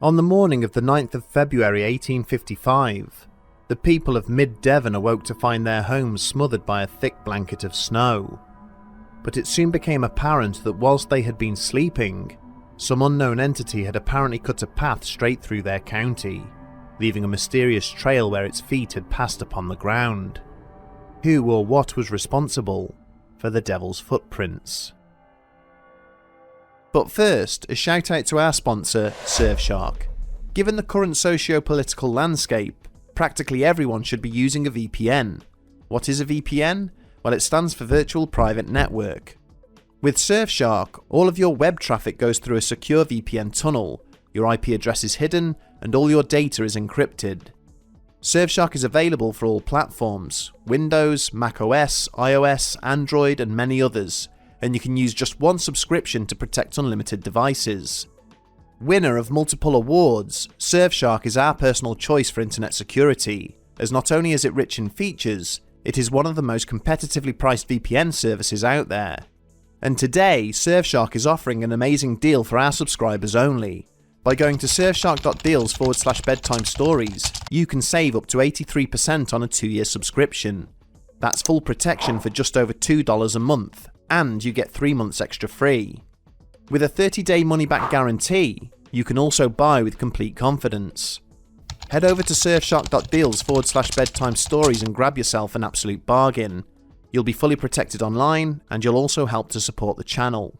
On the morning of the 9th of February 1855, the people of mid-Devon awoke to find their homes smothered by a thick blanket of snow. But it soon became apparent that whilst they had been sleeping, some unknown entity had apparently cut a path straight through their county, leaving a mysterious trail where its feet had passed upon the ground. Who or what was responsible for the devil's footprints? But first, a shout out to our sponsor, Surfshark. Given the current socio-political landscape, practically everyone should be using a VPN. What is a VPN? Well, it stands for Virtual Private Network. With Surfshark, all of your web traffic goes through a secure VPN tunnel, your IP address is hidden, and all your data is encrypted. Surfshark is available for all platforms: Windows, macOS, iOS, Android, and many others, and you can use just one subscription to protect unlimited devices. Winner of multiple awards, Surfshark is our personal choice for internet security, as not only is it rich in features, it is one of the most competitively priced VPN services out there. And today, Surfshark is offering an amazing deal for our subscribers only. By going to surfshark.deals/bedtime stories, you can save up to 83% on a 2-year subscription. That's full protection for just over $2 a month, and you get 3 months extra free. With a 30-day money-back guarantee, you can also buy with complete confidence. Head over to surfshark.deals/bedtime stories and grab yourself an absolute bargain. You'll be fully protected online, and you'll also help to support the channel.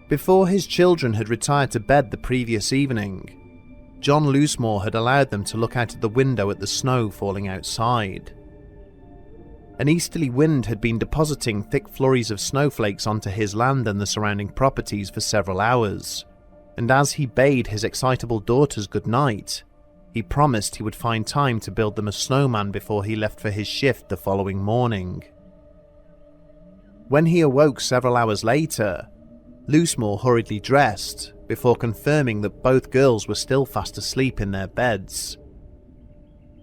Before his children had retired to bed the previous evening, John Loosemore had allowed them to look out of the window at the snow falling outside. An easterly wind had been depositing thick flurries of snowflakes onto his land and the surrounding properties for several hours, and as he bade his excitable daughters good night, he promised he would find time to build them a snowman before he left for his shift the following morning. When he awoke several hours later, Loosemore hurriedly dressed, before confirming that both girls were still fast asleep in their beds.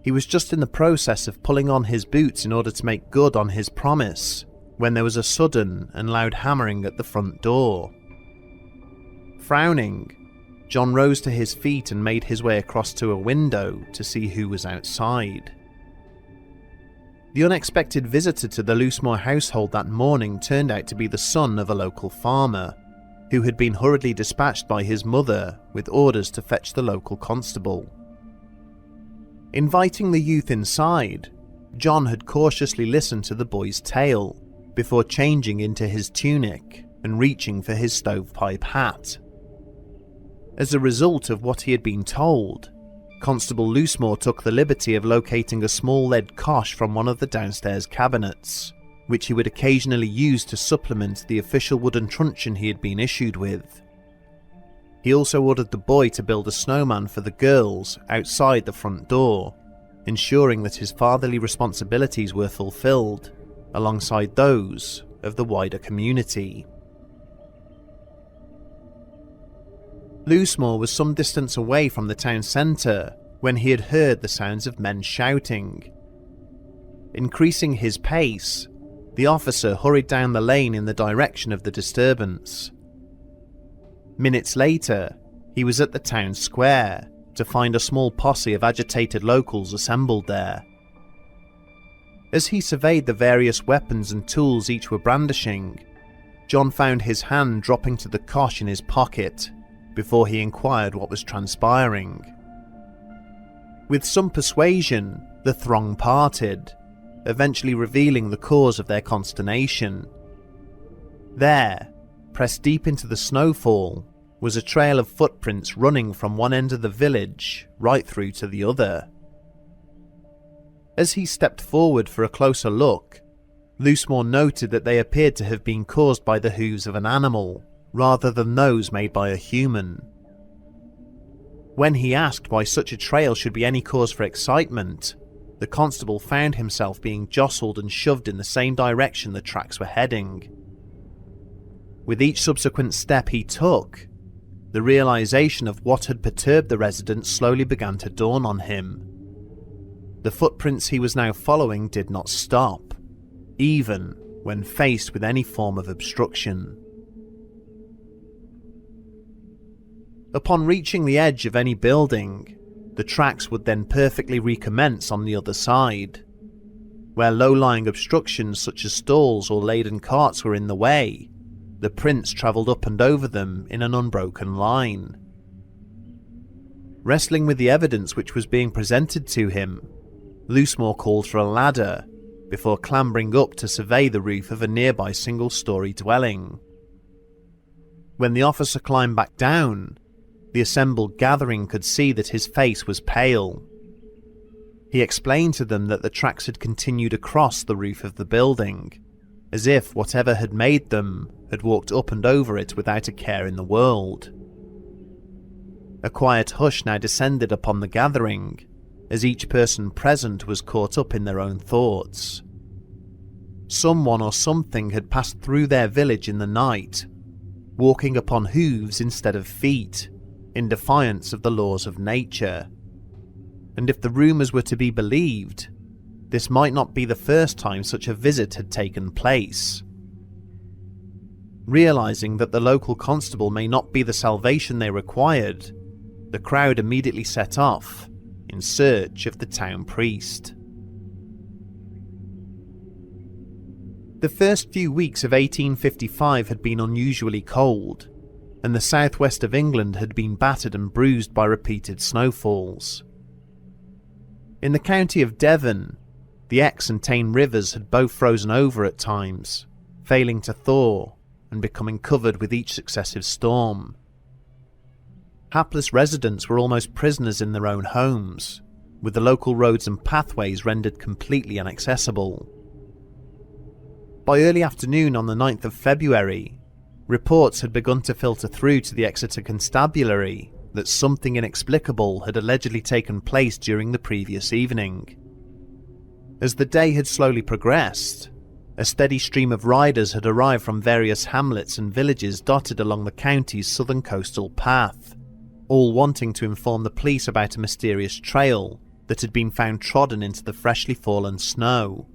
He was just in the process of pulling on his boots in order to make good on his promise, when there was a sudden and loud hammering at the front door. Frowning, John rose to his feet and made his way across to a window to see who was outside. The unexpected visitor to the Loosemore household that morning turned out to be the son of a local farmer, who had been hurriedly dispatched by his mother with orders to fetch the local constable. Inviting the youth inside, John had cautiously listened to the boy's tale, before changing into his tunic and reaching for his stovepipe hat. As a result of what he had been told, Constable Loosemore took the liberty of locating a small lead cosh from one of the downstairs cabinets, which he would occasionally use to supplement the official wooden truncheon he had been issued with. He also ordered the boy to build a snowman for the girls outside the front door, ensuring that his fatherly responsibilities were fulfilled, alongside those of the wider community. Loosemore was some distance away from the town centre when he had heard the sounds of men shouting. Increasing his pace, the officer hurried down the lane in the direction of the disturbance. Minutes later, he was at the town square to find a small posse of agitated locals assembled there. As he surveyed the various weapons and tools each were brandishing, John found his hand dropping to the cosh in his pocket before he inquired what was transpiring. With some persuasion, the throng parted, eventually revealing the cause of their consternation. There, pressed deep into the snowfall, was a trail of footprints running from one end of the village right through to the other. As he stepped forward for a closer look, Loosemore noted that they appeared to have been caused by the hooves of an animal, rather than those made by a human. When he asked why such a trail should be any cause for excitement, the constable found himself being jostled and shoved in the same direction the tracks were heading. With each subsequent step he took, the realization of what had perturbed the resident slowly began to dawn on him. The footprints he was now following did not stop, even when faced with any form of obstruction. Upon reaching the edge of any building, the tracks would then perfectly recommence on the other side. Where low-lying obstructions such as stalls or laden carts were in the way, the prints travelled up and over them in an unbroken line. Wrestling with the evidence which was being presented to him, Loosemore called for a ladder before clambering up to survey the roof of a nearby single-storey dwelling. When the officer climbed back down, the assembled gathering could see that his face was pale. He explained to them that the tracks had continued across the roof of the building, as if whatever had made them had walked up and over it without a care in the world. A quiet hush now descended upon the gathering, as each person present was caught up in their own thoughts. Someone or something had passed through their village in the night, walking upon hooves instead of feet, in defiance of the laws of nature. And if the rumours were to be believed, this might not be the first time such a visit had taken place. Realising that the local constable may not be the salvation they required, the crowd immediately set off in search of the town priest. The first few weeks of 1855 had been unusually cold, and the southwest of England had been battered and bruised by repeated snowfalls. In the county of Devon, the Exe and Tyne rivers had both frozen over at times, failing to thaw and becoming covered with each successive storm. Hapless residents were almost prisoners in their own homes, with the local roads and pathways rendered completely inaccessible. By early afternoon on the 9th of February, reports had begun to filter through to the Exeter Constabulary that something inexplicable had allegedly taken place during the previous evening. As the day had slowly progressed, a steady stream of riders had arrived from various hamlets and villages dotted along the county's southern coastal path, all wanting to inform the police about a mysterious trail that had been found trodden into the freshly fallen snow.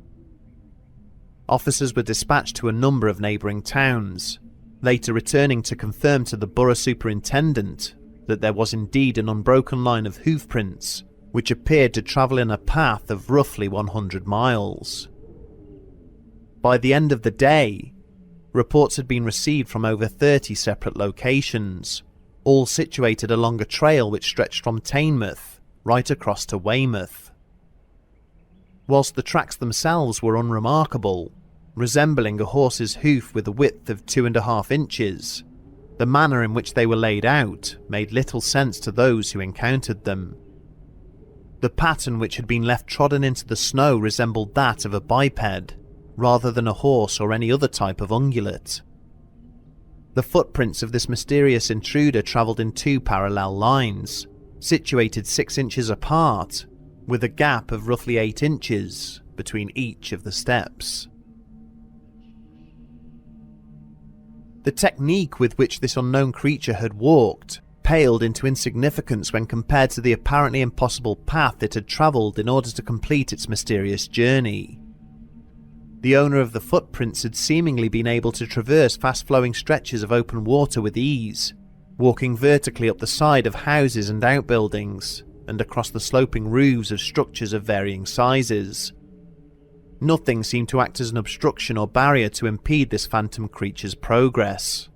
Officers were dispatched to a number of neighbouring towns, later returning to confirm to the borough superintendent that there was indeed an unbroken line of hoofprints which appeared to travel in a path of roughly 100 miles. By the end of the day, reports had been received from over 30 separate locations, all situated along a trail which stretched from Teignmouth right across to Weymouth. Whilst the tracks themselves were unremarkable, resembling a horse's hoof with a width of 2.5 inches, the manner in which they were laid out made little sense to those who encountered them. The pattern which had been left trodden into the snow resembled that of a biped, rather than a horse or any other type of ungulate. The footprints of this mysterious intruder travelled in 2 parallel lines, situated 6 inches apart, with a gap of roughly 8 inches between each of the steps. The technique with which this unknown creature had walked paled into insignificance when compared to the apparently impossible path it had travelled in order to complete its mysterious journey. The owner of the footprints had seemingly been able to traverse fast-flowing stretches of open water with ease, walking vertically up the side of houses and outbuildings, and across the sloping roofs of structures of varying sizes. Nothing seemed to act as an obstruction or barrier to impede this phantom creature's progress.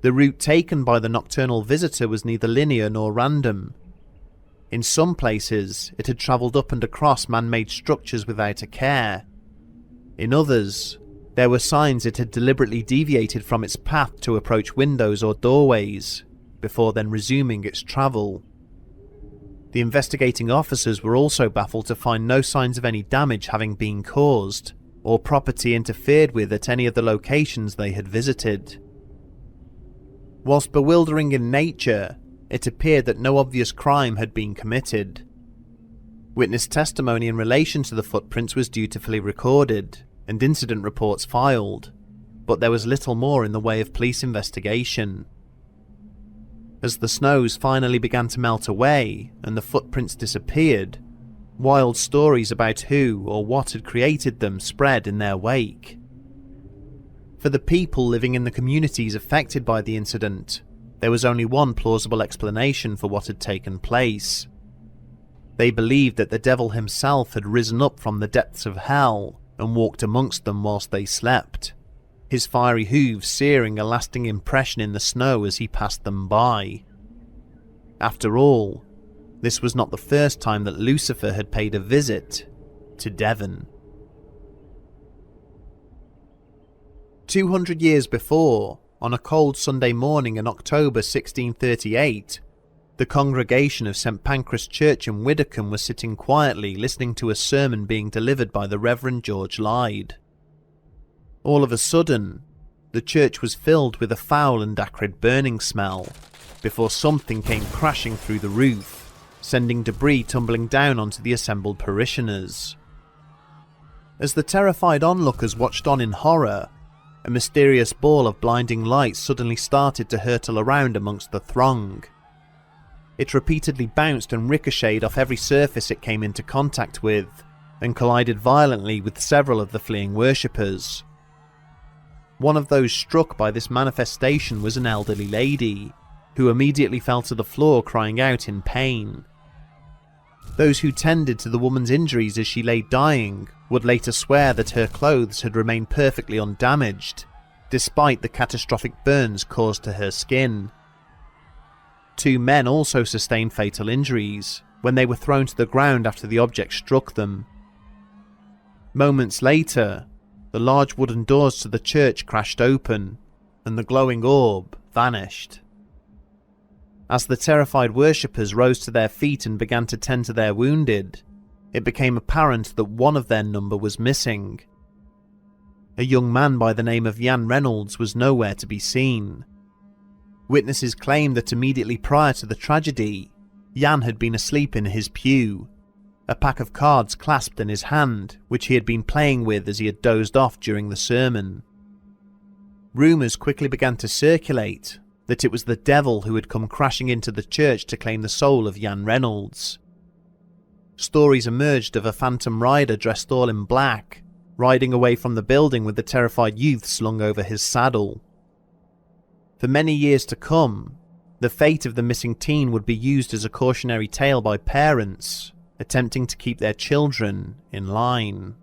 The route taken by the nocturnal visitor was neither linear nor random. In some places, it had travelled up and across man-made structures without a care. In others, There were signs it had deliberately deviated from its path to approach windows or doorways, before then resuming its travel. The investigating officers were also baffled to find no signs of any damage having been caused, or property interfered with at any of the locations they had visited. Whilst bewildering in nature, it appeared that no obvious crime had been committed. Witness testimony in relation to the footprints was dutifully recorded, and incident reports filed, but there was little more in the way of police investigation. As the snows finally began to melt away and the footprints disappeared, wild stories about who or what had created them spread in their wake. For the people living in the communities affected by the incident, there was only one plausible explanation for what had taken place. They believed that the devil himself had risen up from the depths of hell and walked amongst them whilst they slept, his fiery hooves searing a lasting impression in the snow as he passed them by. After all, this was not the first time that Lucifer had paid a visit to Devon. 200 years before, on a cold Sunday morning in October 1638, the congregation of St Pancras Church in Widdicombe was sitting quietly listening to a sermon being delivered by the Reverend George Lyde. All of a sudden, the church was filled with a foul and acrid burning smell, before something came crashing through the roof, sending debris tumbling down onto the assembled parishioners. As the terrified onlookers watched on in horror, a mysterious ball of blinding light suddenly started to hurtle around amongst the throng. It repeatedly bounced and ricocheted off every surface it came into contact with, and collided violently with several of the fleeing worshippers. One of those struck by this manifestation was an elderly lady, who immediately fell to the floor crying out in pain. Those who tended to the woman's injuries as she lay dying would later swear that her clothes had remained perfectly undamaged, despite the catastrophic burns caused to her skin. 2 men also sustained fatal injuries when they were thrown to the ground after the object struck them. Moments later, the large wooden doors to the church crashed open, and the glowing orb vanished. As the terrified worshippers rose to their feet and began to tend to their wounded, it became apparent that one of their number was missing. A young man by the name of Reynolds was nowhere to be seen. Witnesses claimed that immediately prior to the tragedy, Jan had been asleep in his pew, a pack of cards clasped in his hand, which he had been playing with as he had dozed off during the sermon. Rumours quickly began to circulate that it was the devil who had come crashing into the church to claim the soul of Jan Reynolds. Stories emerged of a phantom rider dressed all in black, riding away from the building with the terrified youth slung over his saddle. For many years to come, the fate of the missing teen would be used as a cautionary tale by parents attempting to keep their children in line.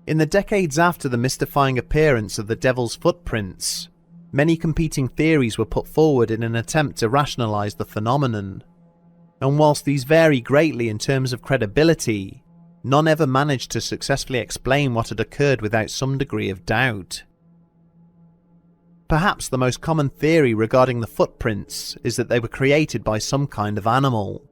In the decades after the mystifying appearance of the devil's footprints, many competing theories were put forward in an attempt to rationalize the phenomenon, and whilst these vary greatly in terms of credibility, none ever managed to successfully explain what had occurred without some degree of doubt. Perhaps the most common theory regarding the footprints is that they were created by some kind of animal.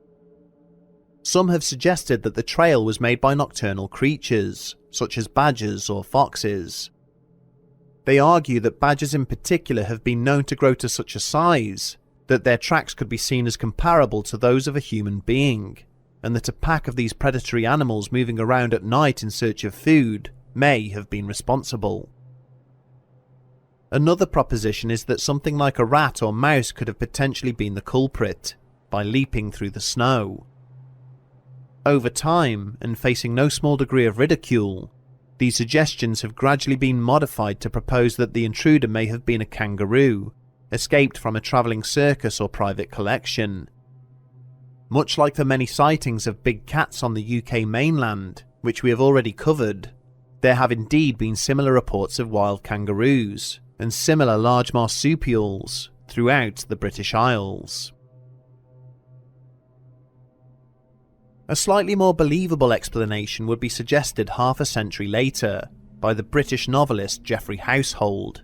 Some have suggested that the trail was made by nocturnal creatures, such as badgers or foxes. They argue that badgers in particular have been known to grow to such a size that their tracks could be seen as comparable to those of a human being, and that a pack of these predatory animals moving around at night in search of food may have been responsible. Another proposition is that something like a rat or mouse could have potentially been the culprit, by leaping through the snow. Over time, and facing no small degree of ridicule, these suggestions have gradually been modified to propose that the intruder may have been a kangaroo, escaped from a travelling circus or private collection. Much like the many sightings of big cats on the UK mainland, which we have already covered, there have indeed been similar reports of wild kangaroos, and similar large marsupials throughout the British Isles. A slightly more believable explanation would be suggested half a century later by the British novelist Geoffrey Household.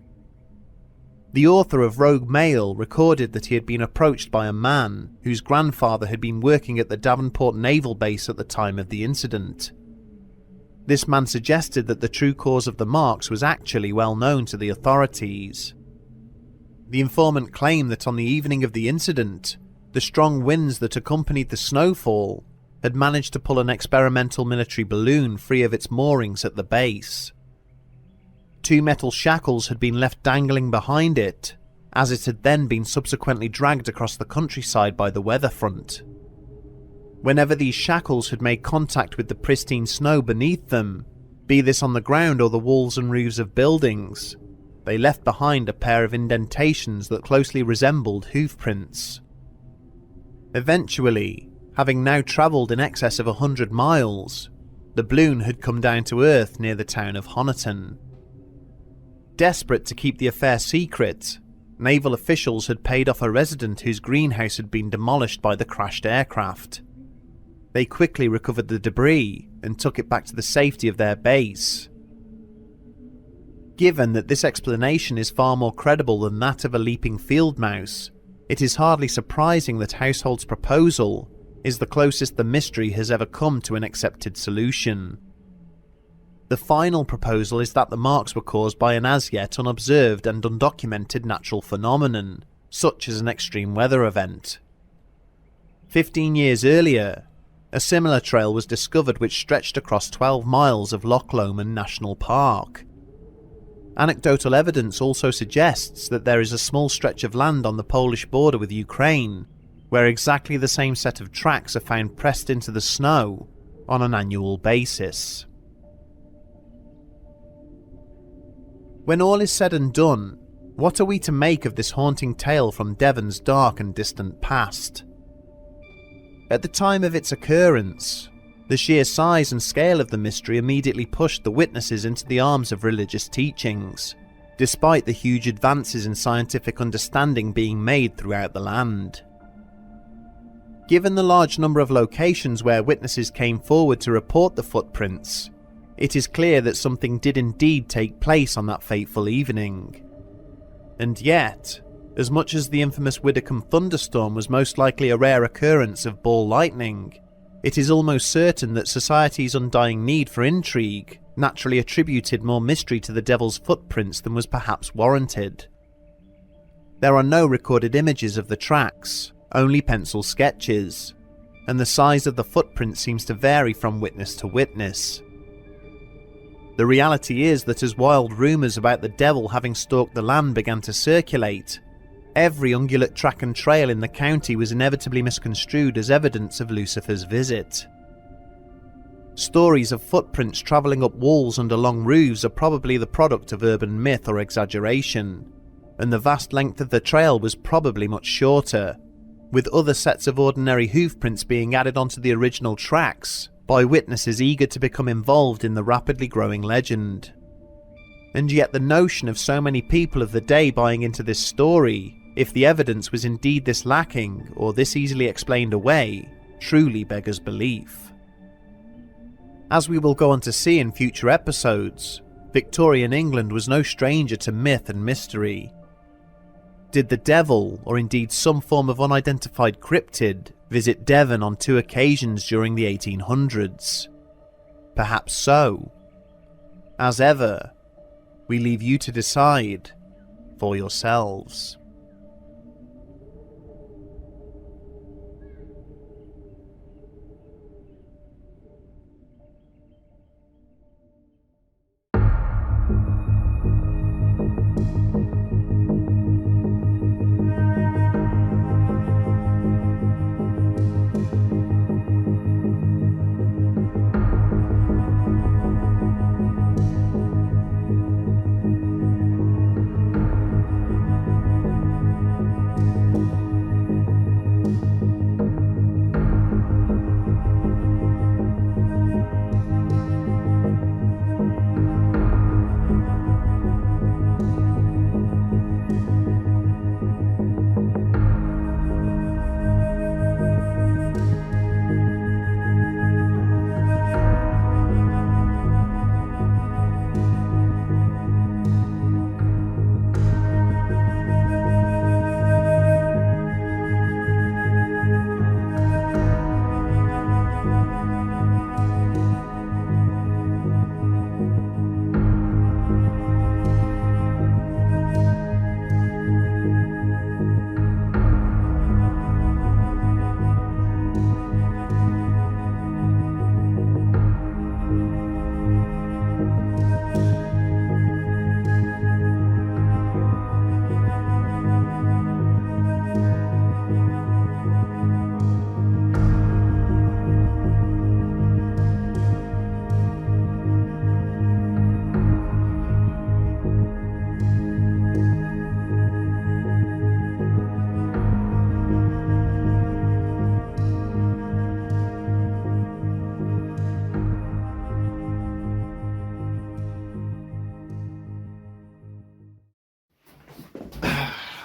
The author of Rogue Mail recorded that he had been approached by a man whose grandfather had been working at the Devonport Naval Base at the time of the incident. This man suggested that the true cause of the marks was actually well known to the authorities. The informant claimed that on the evening of the incident, the strong winds that accompanied the snowfall had managed to pull an experimental military balloon free of its moorings at the base. 2 metal shackles had been left dangling behind it, as it had then been subsequently dragged across the countryside by the weather front. Whenever these shackles had made contact with the pristine snow beneath them, be this on the ground or the walls and roofs of buildings, they left behind a pair of indentations that closely resembled hoof prints. Eventually, having now travelled in excess of 100 miles, the balloon had come down to earth near the town of Honiton. Desperate to keep the affair secret, naval officials had paid off a resident whose greenhouse had been demolished by the crashed aircraft. They quickly recovered the debris and took it back to the safety of their base. Given that this explanation is far more credible than that of a leaping field mouse, it is hardly surprising that Household's proposal is the closest the mystery has ever come to an accepted solution. The final proposal is that the marks were caused by an as yet unobserved and undocumented natural phenomenon, such as an extreme weather event. 15 years earlier, a similar trail was discovered which stretched across 12 miles of Loch Lomond National Park. Anecdotal evidence also suggests that there is a small stretch of land on the Polish border with Ukraine, where exactly the same set of tracks are found pressed into the snow on an annual basis. When all is said and done, what are we to make of this haunting tale from Devon's dark and distant past? At the time of its occurrence, the sheer size and scale of the mystery immediately pushed the witnesses into the arms of religious teachings, despite the huge advances in scientific understanding being made throughout the land. Given the large number of locations where witnesses came forward to report the footprints, it is clear that something did indeed take place on that fateful evening. And yet, as much as the infamous Widdicombe thunderstorm was most likely a rare occurrence of ball lightning, it is almost certain that society's undying need for intrigue naturally attributed more mystery to the devil's footprints than was perhaps warranted. There are no recorded images of the tracks, only pencil sketches, and the size of the footprint seems to vary from witness to witness. The reality is that as wild rumours about the devil having stalked the land began to circulate, every ungulate track and trail in the county was inevitably misconstrued as evidence of Lucifer's visit. Stories of footprints travelling up walls and along roofs are probably the product of urban myth or exaggeration, and the vast length of the trail was probably much shorter, with other sets of ordinary hoofprints being added onto the original tracks by witnesses eager to become involved in the rapidly growing legend. And yet the notion of so many people of the day buying into this story, if the evidence was indeed this lacking or this easily explained away, truly beggars belief. As we will go on to see in future episodes, Victorian England was no stranger to myth and mystery. Did the devil, or indeed some form of unidentified cryptid, visit Devon on 2 occasions during the 1800s? Perhaps so. As ever, we leave you to decide for yourselves.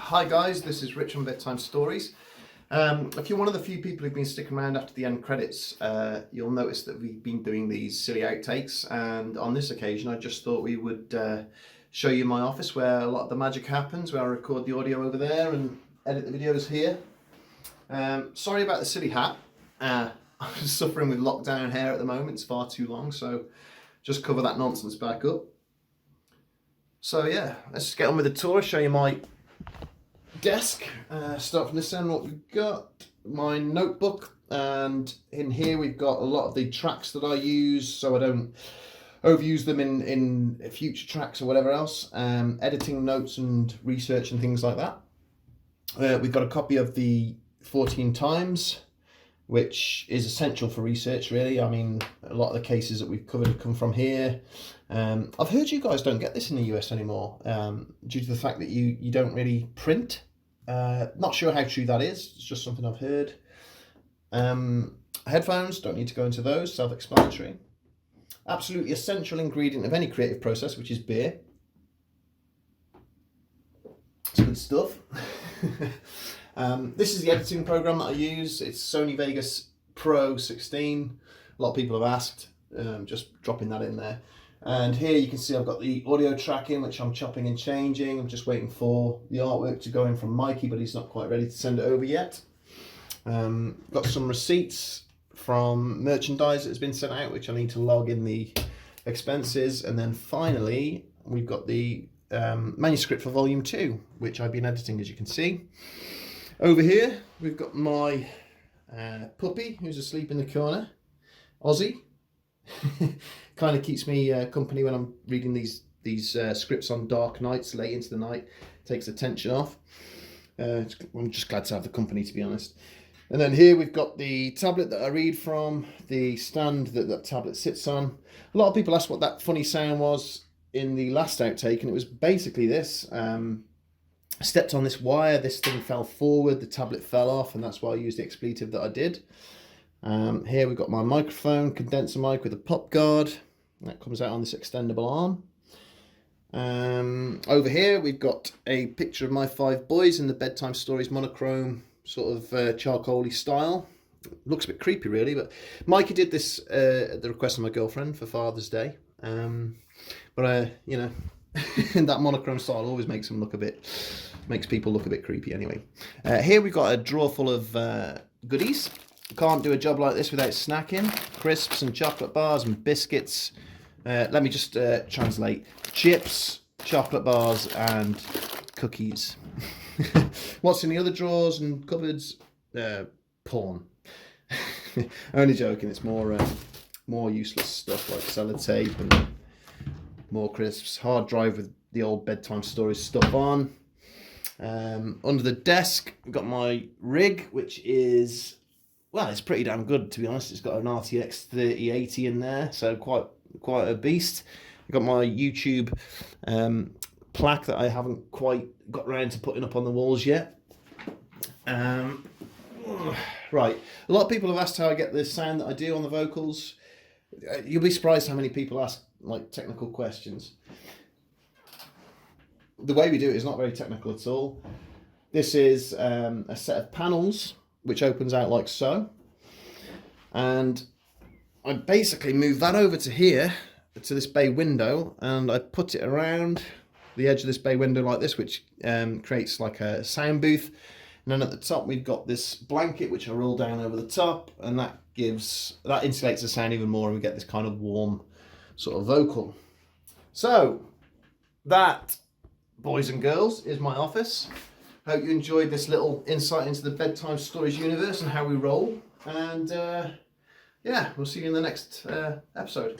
Hi guys, this is Rich from Bedtime Stories. If you're one of the few people who've been sticking around after the end credits, you'll notice that we've been doing these silly outtakes, and on this occasion I just thought we would show you my office where a lot of the magic happens, where I record the audio over there and edit the videos here. Sorry about the silly hat. I'm suffering with lockdown hair at the moment, it's far too long, so just cover that nonsense back up. So yeah, let's just get on with the tour, show you my desk. Start from this end, what we've got, my notebook, and in here we've got a lot of the tracks that I use so I don't overuse them in future tracks or whatever else. Editing notes and research and things like that. We've got a copy of the 14 Times, which is essential for research really. I mean, a lot of the cases that we've covered have come from here. I've heard you guys don't get this in the US anymore, due to the fact that you don't really print. Not sure how true that is, it's just something I've heard. Headphones, don't need to go into those, self-explanatory. Absolutely essential ingredient of any creative process, which is beer. It's good stuff. This is the editing program that I use. It's Sony Vegas Pro 16. A lot of people have asked, just dropping that in there. And here you can see I've got the audio tracking, which I'm chopping and changing. I'm just waiting for the artwork to go in from Mikey, but he's not quite ready to send it over yet. Got some receipts from merchandise that has been sent out, which I need to log in the expenses. And then finally, we've got the manuscript for volume 2, which I've been editing, as you can see. Over here, we've got my puppy, who's asleep in the corner, Ozzy. Kind of keeps me company when I'm reading these scripts on dark nights, late into the night. Takes the tension off. I'm just glad to have the company, to be honest. And then here we've got the tablet that I read from, the stand that tablet sits on. A lot of people asked what that funny sound was in the last outtake, and it was basically this. I stepped on this wire, this thing fell forward, the tablet fell off, and that's why I used the expletive that I did. Here we've got my microphone, condenser mic with a pop guard. That comes out on this extendable arm. Over here we've got a picture of my 5 boys in the Bedtime Stories monochrome sort of charcoaly style. Looks a bit creepy really, but Mikey did this at the request of my girlfriend for Father's Day. But you know, that monochrome style always makes people look a bit creepy anyway. Here we've got a drawer full of goodies. Can't do a job like this without snacking. Crisps and chocolate bars and biscuits. Let me just translate. Chips, chocolate bars and cookies. What's in the other drawers and cupboards? Porn. Only joking, it's more useless stuff like sellotape and more crisps. Hard drive with the old Bedtime Stories stuff on. Under the desk, I've got my rig, which is, well, it's pretty damn good, to be honest. It's got an RTX 3080 in there, so quite a beast. I've got my YouTube plaque that I haven't quite got around to putting up on the walls yet. Right, a lot of people have asked how I get the sound that I do on the vocals. You'll be surprised how many people ask like technical questions. The way we do it is not very technical at all. This is a set of panels which opens out like so, and I basically move that over to here, to this bay window, and I put it around the edge of this bay window like this, which creates like a sound booth. And then at the top we've got this blanket which I roll down over the top, and that insulates the sound even more, and we get this kind of warm sort of vocal. So that, boys and girls, is my office. Hope you enjoyed this little insight into the Bedtime Stories universe and how we roll. And yeah, we'll see you in the next episode.